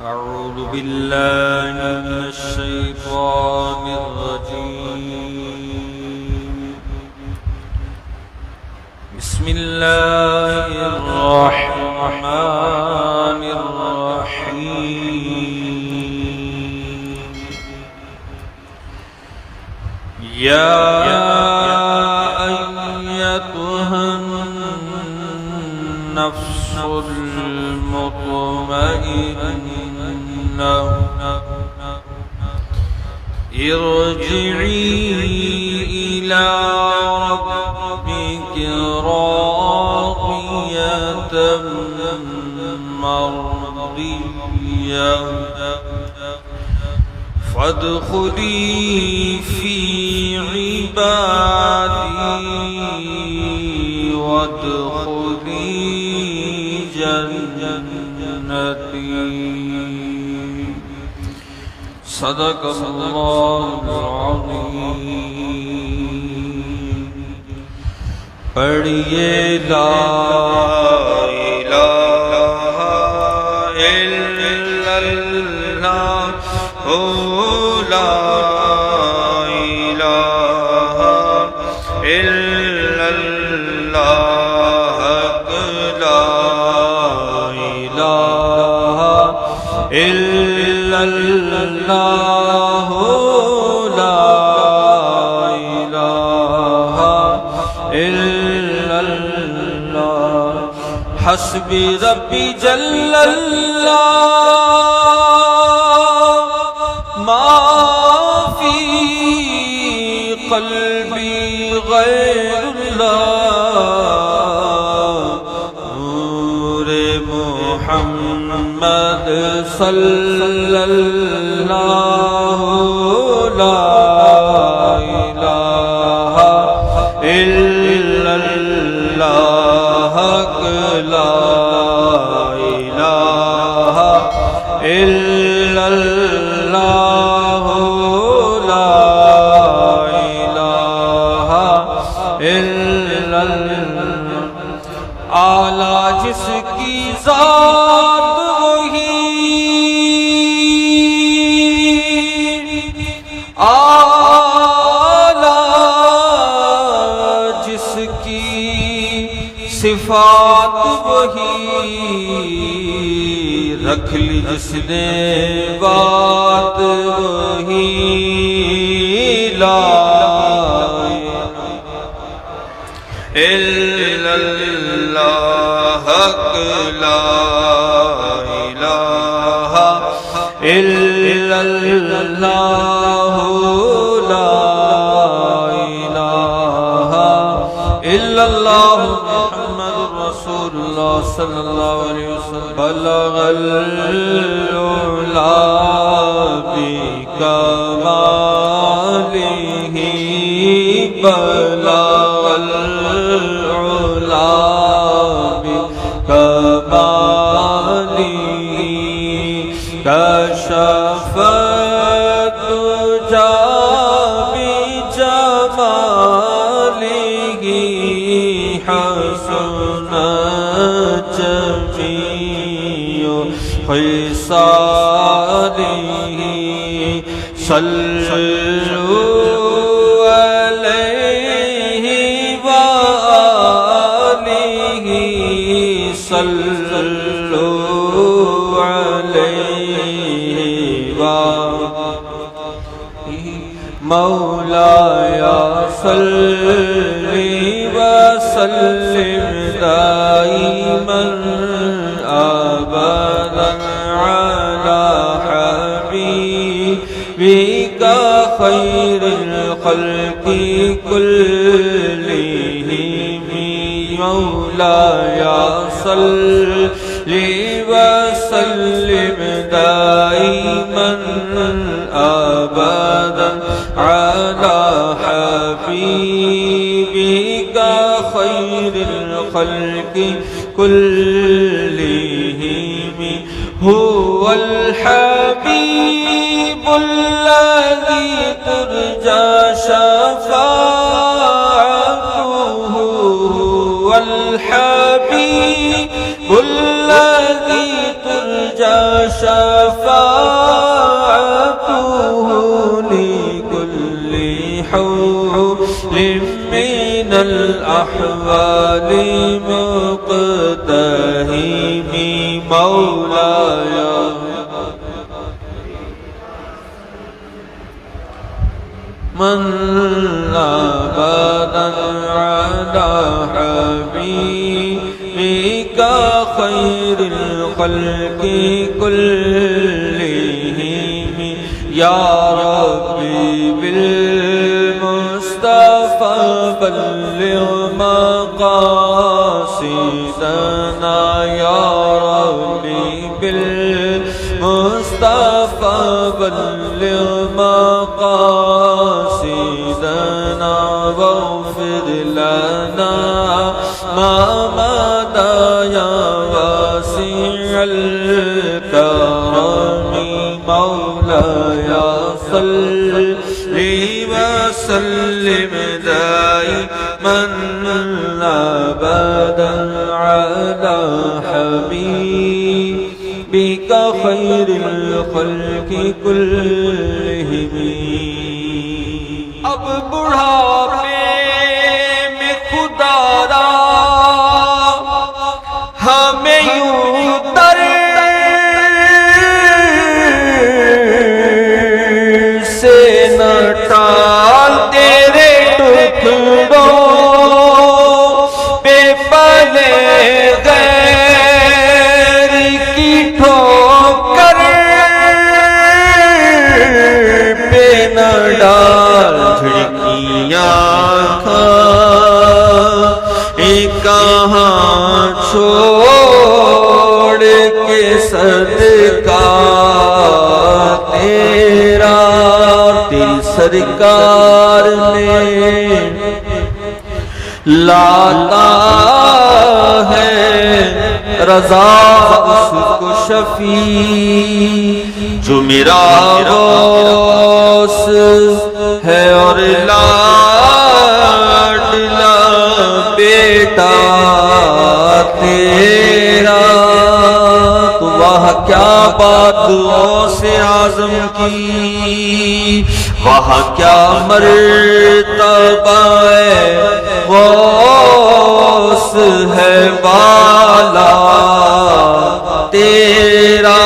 أعوذ بالله من الشيطان الرجيم. بسم الله الرحمن الرحيم. يا أيتها النفس المطمئنة ارجعي إلى ربك راضية مرضية فادخلي في عبادي وادخلي جنتي. صدق اللہ العظیم. پڑھیے لا الہ الا اللہ لا الہ الا اللہ لا الہ الا اللہ لا الہ الا اللہ. حسبی ربی جل اللہ ما فی قلبی غیر اللہ. نور محمد صلی اللہ لا الہ الا اللہ لا الہ الا اللہ لا الہ الا اللہ. اعلیٰ جس کی ذات وہی اعلیٰ جس کی صفات وہی رکھ لی جس نے بات وہی لا الا اللہ لا الہ الا اللہ لا الہ الا اللہ محمد رسول اللہ صلی اللہ علیہ وسلم. بلغ العلا بکمالہ بلغ العلا بکمالہ کشف الدجى بجمالہ حسنت جميع خصالہ. صلوا علیہ وآلہ صلوا علیہ وآلہ. مولاي صل وسلم دائما ابدا على حبيبك خير الخلق كلهم. مولاي صل وسلم دائما ابدا على حبيبك خير الخلق كلهم. هو الحبيب الذي ترجى شفاعته. هو الحبيب الذي ترجى شفاعته شفاعته لكل حول من الأحوال مقتهم مولاي من أبدا على حبيبك خير الخلق كلهم يا ربي بالمصطفى بلغ مقاصدنا يا ربي بالمصطفى بلغ مقاصدنا واغفر لنا ما مدى يا واسع الكرم مولاي صل وسلم دائما ابدا على حبيبك خير الخلق كلهم اب بڑھاپے میں خدا را ہمیں یوں در سے نہ ٹال تیرے ٹکڑوں پہ پلے غیر کی ٹھوکر پہ نہ ڈال کہاں چھوڑ کے صدقہ تیرا تیری سرکار نے لاتا ہے رضا اس کو شفیع جو میرا غوث ہے اور لاڈلا بیٹا تیرا تو وہ کیا بات غوث اعظم کی وہاں کیا مرتبہ ہے غوث ہے بالا تیرا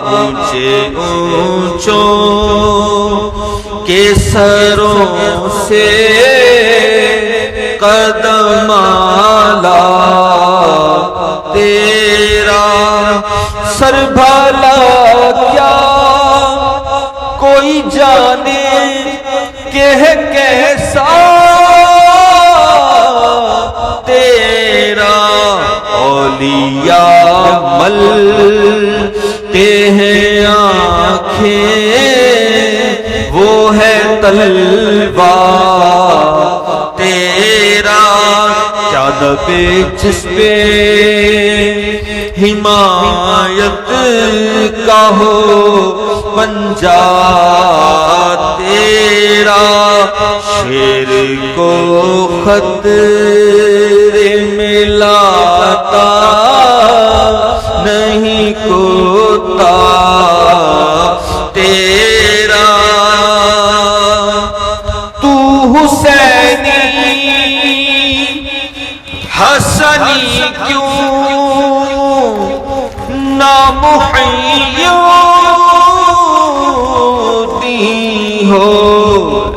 اونچے اونچوں کے سروں سے قدم آلا تیرا سر بھلا کیا کوئی جانے کہ ہے کیسا تیرا اولیاء ملتے ہیں آنکھیں وہ ہے تلوار تیرا کیا دبے جس پہ حمایت کا ہو پنجا تیرا شیر کو خطرے میں لاتا نہیں کوتا تیرا تو حسینی حسنی کیوں نامحیوتی ہو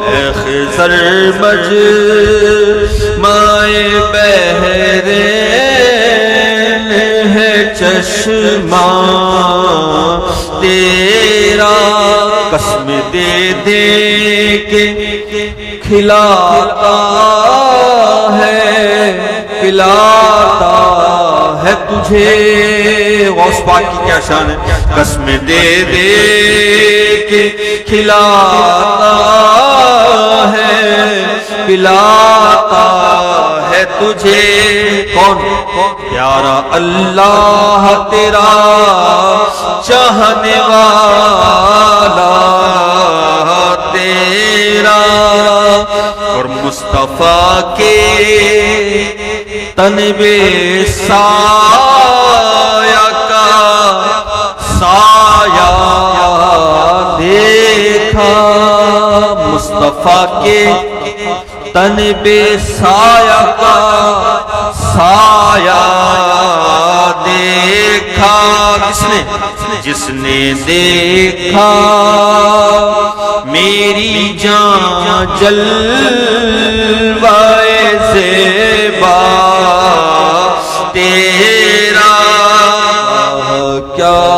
اے خضر مجمع بحرین ہے چشمہ تیرا قسم دے دے کے کھلاتا ہے پلاتا ہے تجھے غوث پاک کی کیا شان ہے قسم دے دے کے کھلاتا ہے پلاتا ہے تجھے کون پیارا اللہ تیرا چاہنے والا تیرا اور مصطفیٰ کے تنبے سایہ کا سایہ سایہ دیکھا مصطفیٰ کے تن بے سایہ کا سایہ دیکھا جس نے دیکھا میری جان جلوائے زیبا تیرا کیا